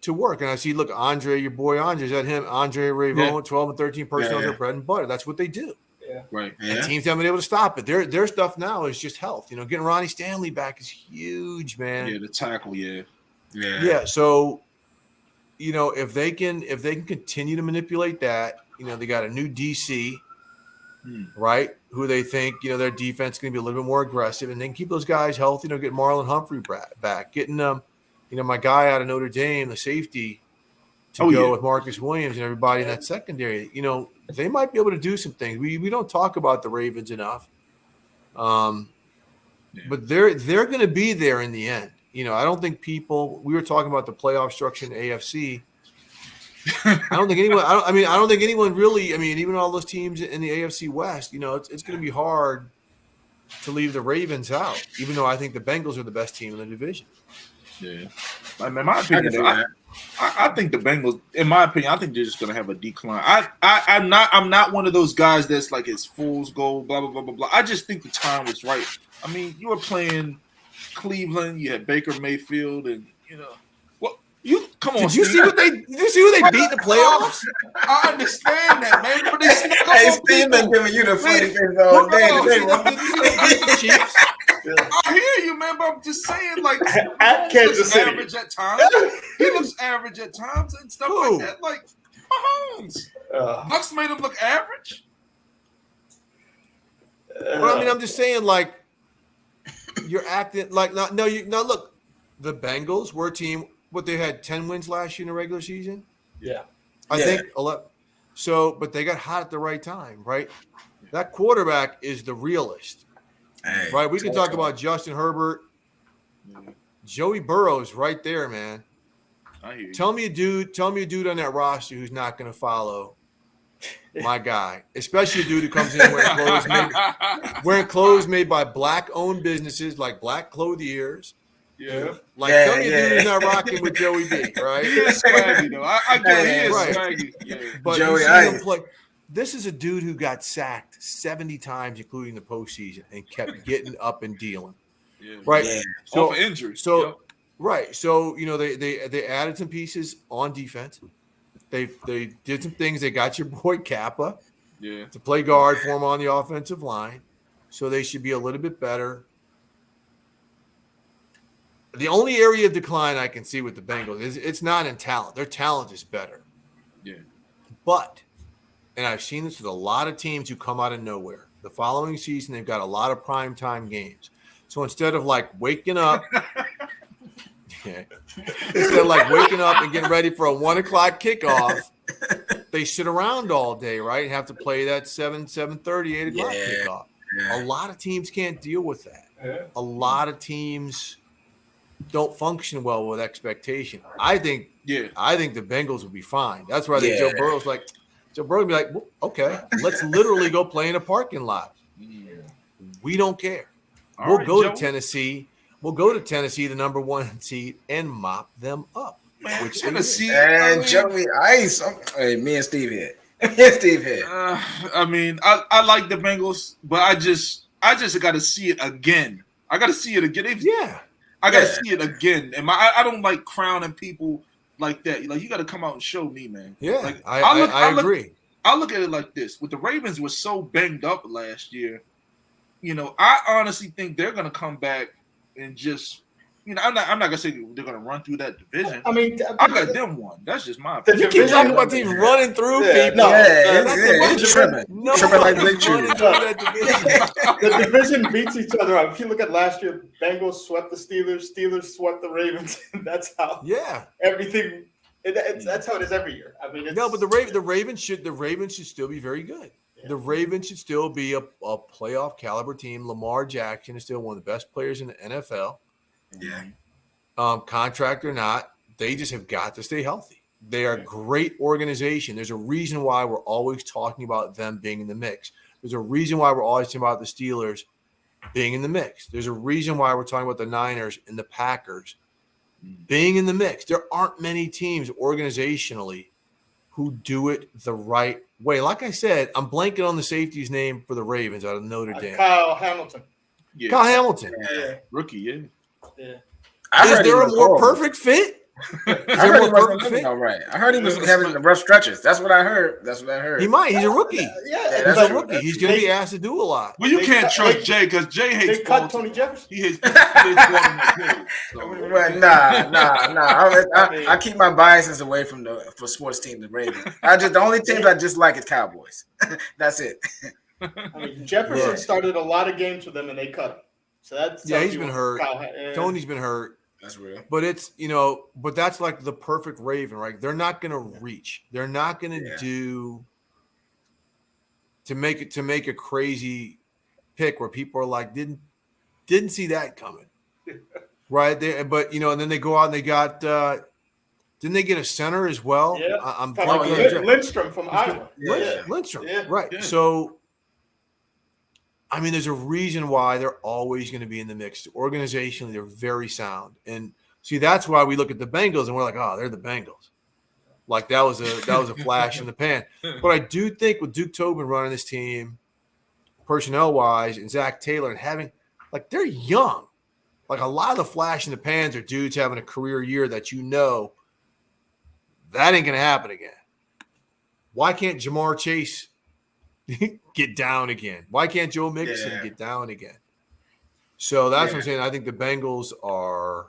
work. And I see, look, Andre, your boy Andre, is that him? Andre Ravon, 12 and 13 personnel, their bread and butter. That's what they do. Yeah. Right. And teams haven't been able to stop it. Their stuff now is just health. Getting Ronnie Stanley back is huge, man. Yeah, the tackle, Yeah. So, if they can continue to manipulate that, they got a new DC, right? Who they think, their defense is going to be a little bit more aggressive, and then keep those guys healthy. Get Marlon Humphrey back, getting my guy out of Notre Dame, the safety, to go with Marcus Williams and everybody in that secondary. They might be able to do some things. We don't talk about the Ravens enough, but they're going to be there in the end. I don't think people. We were talking about the playoff structure in the AFC. I don't think anyone really. Even all those teams in the AFC West. It's going to be hard to leave the Ravens out, even though I think the Bengals are the best team in the division. Yeah. In my opinion, I think the Bengals. In my opinion, I think they're just going to have a decline. I'm not one of those guys that's like it's fool's gold. Blah blah blah blah blah. I just think the time was right. You were playing Cleveland. You had Baker Mayfield, and you come on. Did you see what they beat in the playoffs? I understand that, man. But they Hey, Steve been giving you the funny things all day. I hear you, man. But I'm just saying, like, at Kansas City, average at times. He looks average at times and stuff like that. Like Mahomes, Bucks made him look average. Well, I'm just saying, like, you're acting like look, the Bengals were a team. What, they had 10 wins last year in the regular season? Yeah. I think 11. So, but they got hot at the right time, right? That quarterback is the realist, right? We can talk about Justin Herbert. Joey Burrow's right there, man. I hear you. Tell me a dude on that roster who's not going to follow my guy, especially a dude who comes in wearing clothes made by black-owned businesses like Black Clothiers, Yeah. Like, tell me a dude who's not rocking with Joey B, right? He is swaggy, though. I get it. He is Right. swaggy. Yeah. But Joey you see Ice. him play. This is a dude who got sacked 70 times, including the postseason, and kept getting up and dealing. Yeah. Right. Yeah. So, Off of injury. So, Yep. right. So, they added some pieces on defense. They did some things. They got your boy Kappa Yeah. to play guard for him on the offensive line. So they should be a little bit better. The only area of decline I can see with the Bengals is it's not in talent. Their talent is better. Yeah. But, and I've seen this with a lot of teams who come out of nowhere. The following season, they've got a lot of primetime games. So instead of like waking up, instead of like waking up and getting ready for a 1 o'clock kickoff, they sit around all day, right? And have to play that 7:30, 8 o'clock kickoff. Yeah. A lot of teams can't deal with that. Yeah. A lot of teams don't function well with expectation. I think the Bengals would be fine. That's why I think Joe Burrow's like, Joe Burrow would be like, well, okay, let's literally go play in a parking lot. We don't care. We'll go to Tennessee. We'll go to Tennessee, the number 1 seed, and mop them up. Man, Which Tennessee. And Joey Ice. Hey, me and Steve here. I mean, I like the Bengals, but I just got to see it again. I got to see it again. I got to see it again. And I don't like crowning people like that. Like, you got to come out and show me, man. Yeah, like, I agree. I look at it like this. With the Ravens were so banged up last year, I honestly think they're going to come back and just, I'm not going to say they're going to run through that division. I mean, I got them one. That's just my opinion. You keep talking about teams running through people. Tripping like Blake Chew. The division beats each other up. If you look at last year, Bengals swept the Steelers, Steelers swept the Ravens. That's how everything. That's how it is every year. I mean, but the Ravens should still be very good. Yeah. The Ravens should still be a playoff caliber team. Lamar Jackson is still one of the best players in the NFL. Yeah. Contract or not, they just have got to stay healthy. They are a great organization. There's a reason why we're always talking about them being in the mix. There's a reason why we're always talking about the Steelers being in the mix. There's a reason why we're talking about the Niners and the Packers being in the mix. There aren't many teams organizationally who do it the right way. Like I said, I'm blanking on the safety's name for the Ravens out of Notre Dame. Kyle Hamilton. Yeah. Kyle Hamilton. Yeah. Rookie, yeah. Is there a more perfect fit? I heard he was all right. I heard he was having the rough stretches. That's what I heard. He might. He's a rookie. Yeah, he's a rookie. He's going to be asked to do a lot. Well, you can't trust Jay because Jay hates. They cut Tony Jefferson. He hates Baltimore. Well, nah. I keep my biases away from for sports teams, the Ravens. The only teams I just like is Cowboys. That's it. I mean, Jefferson started a lot of games with them and they cut him. So that's he's been hurt. Tony's been hurt. That's real. But it's but that's like the perfect Raven, right? They're not going to reach. They're not going to do to make a crazy pick where people are like didn't see that coming, right? But and then they go out and they got didn't they get a center as well? Yeah, I'm Lindstrom from Iowa. Lindstrom, right? Yeah. So. I mean, there's a reason why they're always going to be in the mix. Organizationally, they're very sound. And see, that's why we look at the Bengals and we're like, oh, they're the Bengals. Like that was a flash in the pan. But I do think with Duke Tobin running this team, personnel-wise, and Zach Taylor and having – they're young. Like a lot of the flash in the pans are dudes having a career year that that ain't going to happen again. Why can't Jamar Chase – get down again? Why can't Joe Mixon get down again? So that's what I'm saying. I think the Bengals are.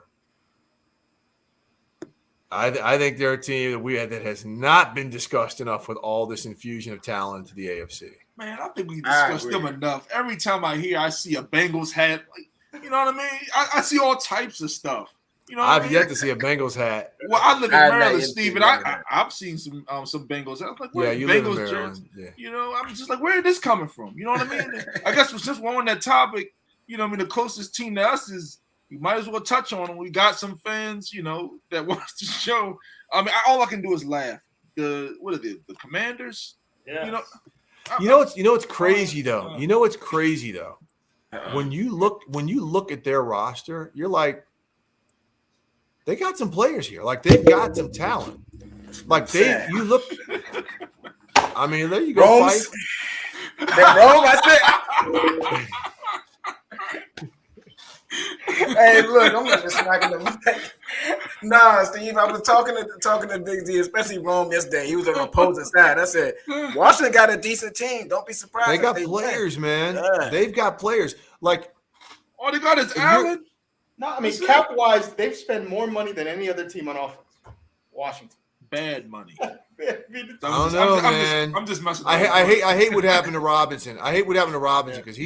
I think they're a team that has not been discussed enough with all this infusion of talent to the AFC. Man, I think we discussed them enough. Every time I see a Bengals hat, you know what I mean? I see all types of stuff. You know I've yet to see a Bengals hat. Well, I live in Maryland, Steve, and I've seen some Bengals. I was like, where you Bengals live in Maryland. Yeah. I'm just like, where did this coming from? You know what I mean? I guess since we're on that topic, the closest team to us is, you might as well touch on them. We got some fans, that watch the show. I mean, all I can do is laugh. What are they? The Commanders? Yeah. What's crazy though? What's crazy though? When you look at their roster, you're like, they got some players here. Like they've got some talent. Like you look. I mean, there you go. Rome's. Rome, I said. Hey, look, I'm just smacking them. Nah, Steve, I was talking to Big D, especially Rome yesterday. He was on the opposing side. I said, Washington got a decent team. Don't be surprised. They got players, man. Yeah. They've got players. Like all they got is Allen. No, I mean cap-wise, they've spent more money than any other team on offense. Washington. Bad money. I don't know, man. I'm just messing. I hate what happened to Robinson. I hate what happened to Robinson because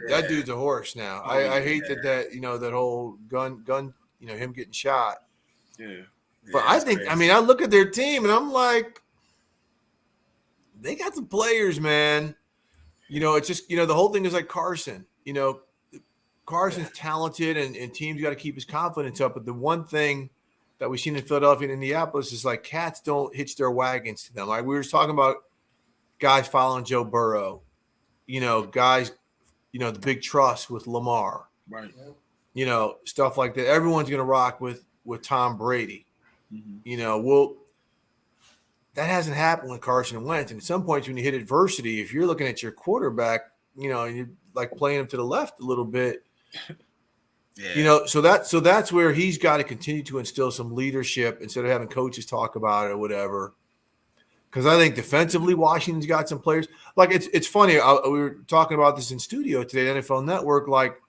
that dude's a horse now. I hate that that whole gun him getting shot. Yeah. But I think crazy. I mean I look at their team and I'm like, they got some players, man. It's just the whole thing is like Carson. Carson's talented and teams got to keep his confidence up. But the one thing that we've seen in Philadelphia and Indianapolis is like cats don't hitch their wagons to them. Like we were talking about guys following Joe Burrow, guys, the big trust with Lamar, right? Stuff like that. Everyone's going to rock with Tom Brady. Mm-hmm. That hasn't happened with Carson Wentz. And at some points when you hit adversity, if you're looking at your quarterback, and you're like playing him to the left a little bit, so that's where he's got to continue to instill some leadership instead of having coaches talk about it or whatever. Because I think defensively, Washington's got some players. Like it's funny. We were talking about this in studio today at NFL Network. Like,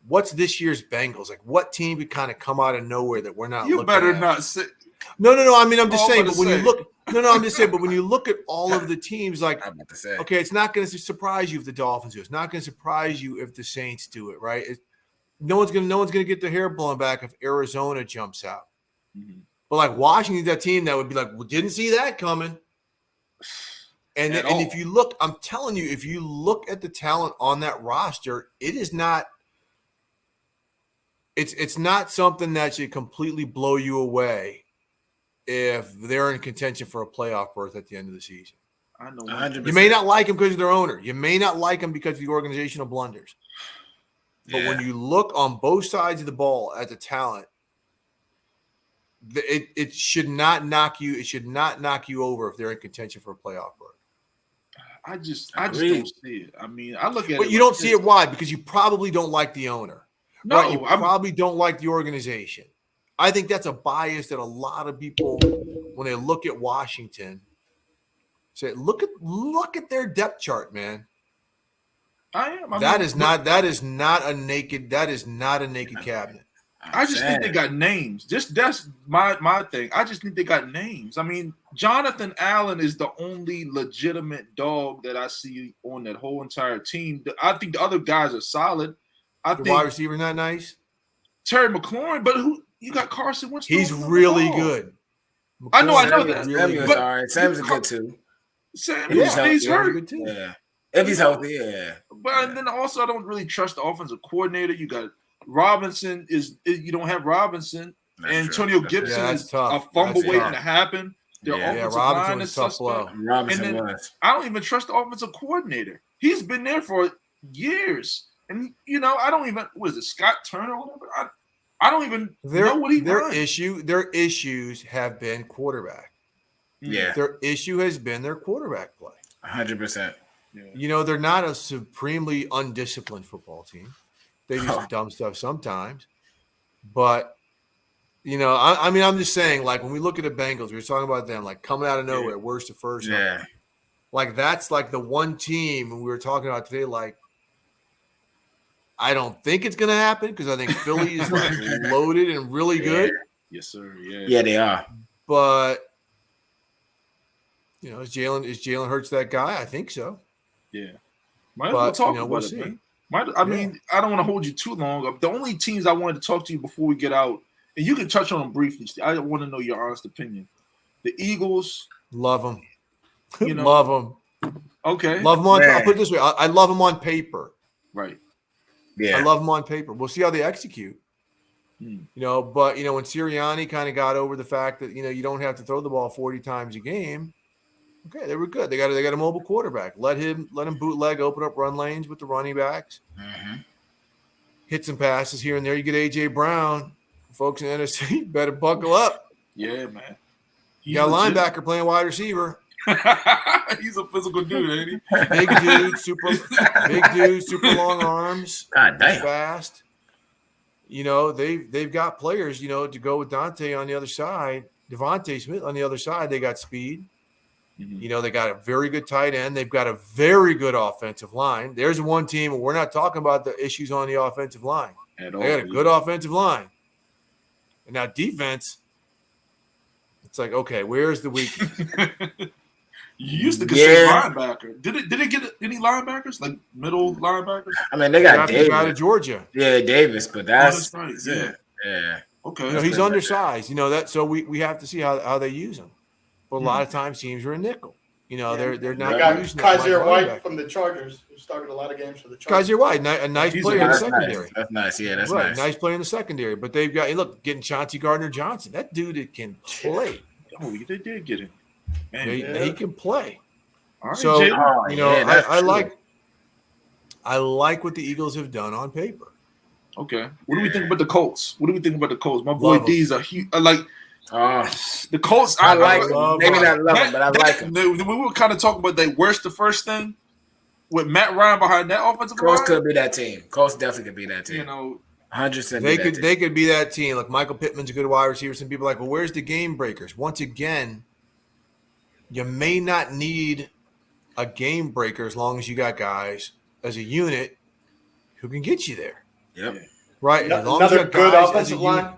what's this year's Bengals? Like, what team could kind of come out of nowhere that we're not? You better at? not say. No. I mean, I'm just saying. But when you look, I'm just saying. But when you look at all of the teams, like, I'm about to say, okay, it's not going to surprise you if the Dolphins do it. It's not going to surprise you if the Saints do it. Right? No one's gonna get their hair blown back if Arizona jumps out. Mm-hmm. But like Washington's that team that would be like, well, didn't see that coming. And if you look, I'm telling you, if you look at the talent on that roster, it is not. It's not something that should completely blow you away if they're in contention for a playoff berth at the end of the season. I know 100%. You may not like them because of their owner. You may not like them because of the organizational blunders. But when you look on both sides of the ball at the talent, it should not knock you. It should not knock you over if they're in contention for a playoff berth. I just don't see it. I mean, I look at it. But you don't see it. Why? Because you probably don't like the owner. No, right? You probably don't like the organization. I think that's a bias that a lot of people, when they look at Washington, say, look at their depth chart, man. I am. That is not a naked cabinet. I just think they got names. That's my thing. I just think they got names. I mean, Jonathan Allen is the only legitimate dog that I see on that whole entire team. I think the other guys are solid. I think wide receiver not nice. Terry McLaurin, but who you got? Carson Wentz. He's really good. I know that. Really good. All right, Sam's good too. He's hurt. Yeah. If he's healthy, yeah. But then also, I don't really trust the offensive coordinator. You got Robinson. You don't have Robinson. Antonio Gibson is a fumble waiting to happen. Their offensive line is suspect. Robinson was. I don't even trust the offensive coordinator. He's been there for years, and I don't even. What is it, Scott Turner or whatever? I don't even know what he runs. Their issues have been quarterback. Yeah, their issue has been their quarterback play. 100%. Yeah. They're not a supremely undisciplined football team. They do some dumb stuff sometimes. But, I mean, I'm just saying, like, when we look at the Bengals, we were talking about them, like, coming out of nowhere, worst to first. Yeah. Like, that's, like, the one team we were talking about today, like, I don't think it's going to happen because I think Philly is, like, loaded and really good. Yes, sir. Yeah. Yeah, they are. But, is Jalen Hurts that guy? I think so. Yeah. Might as well talk about it, man. I mean, I don't want to hold you too long. The only teams I wanted to talk to you before we get out, and you can touch on them briefly. I want to know your honest opinion. The Eagles. Love them. Love them. Okay. Love them on. I'll put it this way. I love them on paper. Right. Yeah. I love them on paper. We'll see how they execute. But when Sirianni kind of got over the fact that you don't have to throw the ball 40 times a game. Okay, they were good. They got a mobile quarterback. Let him bootleg, open up run lanes with the running backs. Mm-hmm. Hit some passes here and there. You get A.J. Brown. folks in the NFC better buckle up. Yeah, man. You got a linebacker playing wide receiver. He's a physical dude, ain't he? Big dude, super long arms. God damn. Fast. You know, they've got players, you know, to go with Dante on the other side, Devontae Smith on the other side. They got speed. You know, they got a very good tight end. They've got a very good offensive line. There's one team where we're not talking about the issues on the offensive line. They got a good offensive line. And now defense, it's like, okay, where's the weakness? You used to consider linebacker. Did it get any linebackers, like middle linebackers? I mean, they got Davis out of Georgia. Yeah, Davis, but that's right. Yeah. Okay. You know, he's undersized. You know that, so we have to see how they use him. But a lot of times teams are a nickel. You know, they're not. They got Kaiser White from the Chargers, who started a lot of games for the Chargers. Kaiser White, a nice player in the secondary. That's nice. Yeah, that's right. nice. Nice player in the secondary. But they've got, look, getting Chauncey Gardner-Johnson. That dude can play. Oh, they did get him. Man, he can play. All right, so, you know, I like what the Eagles have done on paper. Okay. What do we think about the Colts? My boy D's a huge the Colts. I like them. Maybe not love them, but I like them. We were kind of talking about they worst the first thing with Matt Ryan behind that offensive line. Colts could be that team. Colts definitely could be that team. You know, 100%. They could be that team. Like Michael Pittman's a good wide receiver. Some people are like, well, where's the game breakers? Once again, you may not need a game breaker as long as you got guys as a unit who can get you there. Yep. Right. Another good offensive line.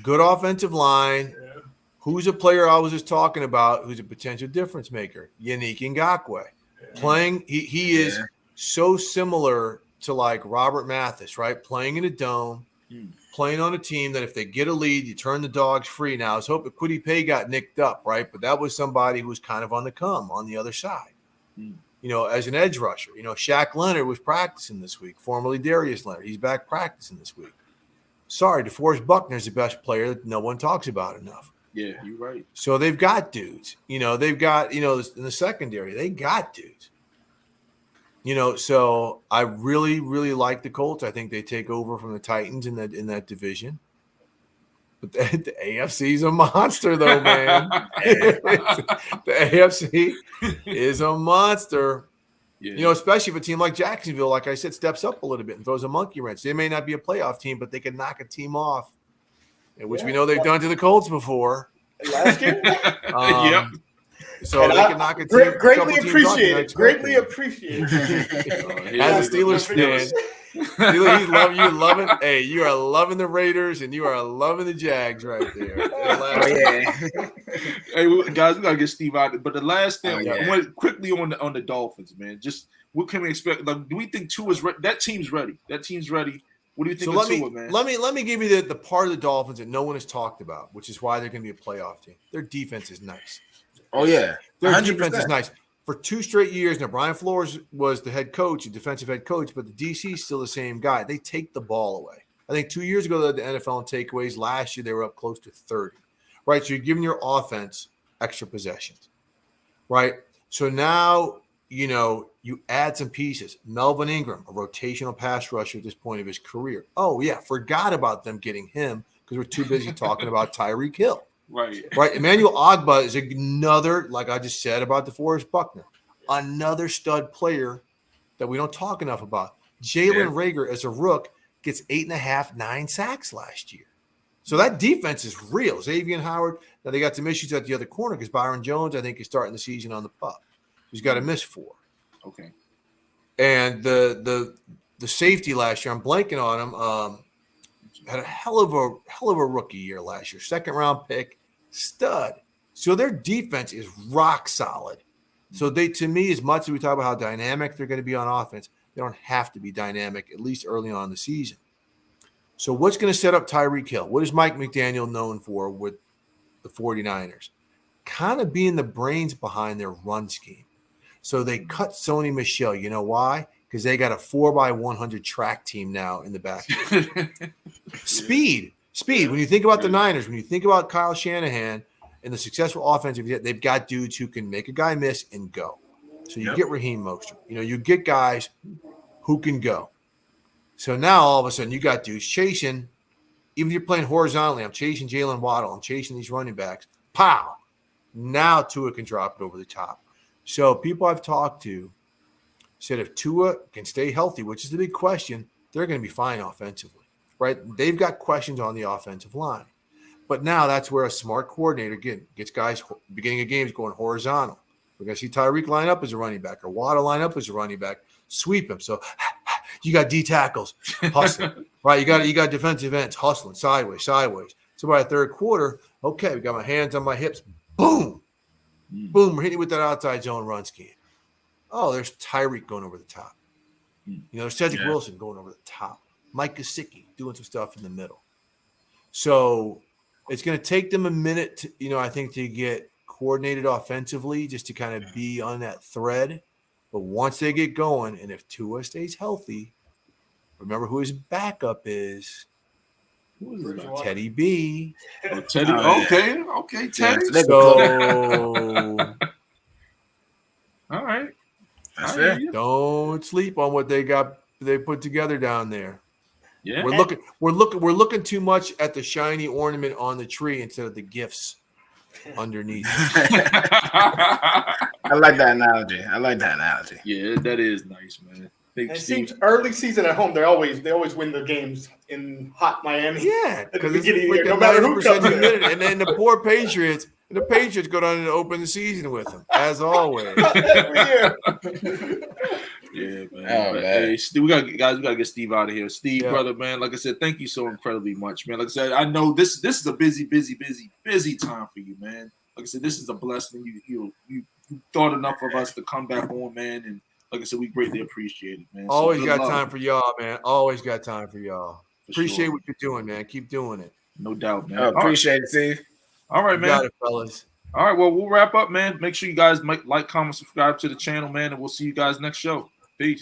Good offensive line. Yeah. Who's a player I was just talking about who's a potential difference maker? Yannick Ngakoue. Playing, he is so similar to like Robert Mathis, right? Playing in a dome, playing on a team that if they get a lead, you turn the dogs free. Now, I was hoping Kwity Paye got nicked up, right? But that was somebody who was kind of on the come on the other side. You know, as an edge rusher. You know, Shaq Leonard was practicing this week, formerly Darius Leonard. He's back practicing this week. Sorry, DeForest Buckner's the best player that no one talks about enough. Yeah, you're right. So they've got dudes. You know, they've got, you know, in the secondary, they got dudes. You know, so I really, really like the Colts. I think they take over from the Titans in that division. But the AFC is a monster, though, man. The AFC is a monster. Yeah. You know, especially if a team like Jacksonville, like I said, steps up a little bit and throws a monkey wrench. They may not be a playoff team, but they can knock a team off, which we know they've done to the Colts before. Last year? Yep. So they can knock a team. Greatly appreciated. Greatly appreciated. As a Steelers fan, you loving. Hey, you are loving the Raiders and you are loving the Jags right there. Hey, guys, we gotta get Steve out there. But the last thing, I went quickly on the Dolphins, man. Just what can we expect? Like, do we think Tua's ready? That team's ready. What do you think of Tua, man? Let me give you the part of the Dolphins that no one has talked about, which is why they're going to be a playoff team. Their defense is nice. Oh yeah, 100%. Their defense is nice. For 2 straight years now, Brian Flores was the head coach, the defensive head coach, but the DC is still the same guy. They take the ball away. I think 2 years ago they led the NFL in takeaways. Last year they were up close to 30. Right, so you're giving your offense extra possessions. Right, so now you know you add some pieces. Melvin Ingram, a rotational pass rusher at this point of his career. Oh yeah, forgot about them getting him because we're too busy talking about Tyreek Hill. Right. Emmanuel Ogbah is another, like I just said about DeForest Buckner, another stud player that we don't talk enough about. Jalen Reagor, as a rook, gets 8.5, 9 sacks last year. So that defense is real. Xavier Howard, now they got some issues at the other corner because Byron Jones, I think, is starting the season on the pup. He's got to miss 4. Okay. And the safety last year, I'm blanking on him, had a hell of a rookie year last year. 2nd round pick. Stud. So their defense is rock solid. So they, to me, as much as we talk about how dynamic they're going to be on offense, they don't have to be dynamic, at least early on in the season. So what's going to set up Tyreek Hill? What is Mike McDaniel known for with the 49ers? Kind of being the brains behind their run scheme. So they cut Sony Michel. You know why? Because they got a 4x100 track team now in the back. Speed. When you think about the Niners, when you think about Kyle Shanahan and the successful offensive, they've got dudes who can make a guy miss and go. So you get Raheem Mostert. You know, you get guys who can go. So now all of a sudden you got dudes chasing Even if you're playing horizontally, I'm chasing Jalen Waddle. I'm chasing these running backs. Pow! Now Tua can drop it over the top. So people I've talked to said if Tua can stay healthy, which is the big question, they're going to be fine offensively, right? They've got questions on the offensive line. But now that's where a smart coordinator gets guys beginning of games going horizontal. We're going to see Tyreek line up as a running back or Waddle line up as a running back, sweep him. So you got D tackles hustling, right? You got defensive ends hustling sideways. So by the third quarter, okay, we got my hands on my hips. Boom. Boom. We're hitting with that outside zone run scheme. Oh, there's Tyreek going over the top. There's Cedric Wilson going over the top. Mike Gesicki doing some stuff in the middle. So it's going to take them a minute to, I think, to get coordinated offensively just to kind of be on that thread. But once they get going, and if Tua stays healthy, remember who his backup is. Who is it? Teddy B. Oh, Teddy. Okay, Teddy. Yeah, So all right. That's fair. Don't sleep on what they put together down there. Yeah. We're looking too much at the shiny ornament on the tree instead of the gifts underneath. I like that analogy. Yeah, that is nice, man. It seems early season at home, they always win the games in hot Miami. Yeah, because it's freaking no matter who comes in. And then the poor Patriots go down and open the season with them, as always. Every year. Yeah, man. Oh, man. Hey, Steve, we gotta get Steve out of here. Steve, brother, man. Like I said, thank you so incredibly much, man. Like I said, I know this is a busy time for you, man. Like I said, this is a blessing. You thought enough of us to come back on, man, and like I said, we greatly appreciate it, man. Always got time for y'all, man. Always got time for y'all. Appreciate what you're doing, man. Keep doing it. No doubt, man. Appreciate it, Steve. All right, man. Got it, fellas. All right, well, we'll wrap up, man. Make sure you guys like, comment, subscribe to the channel, man, and we'll see you guys next show. Peace.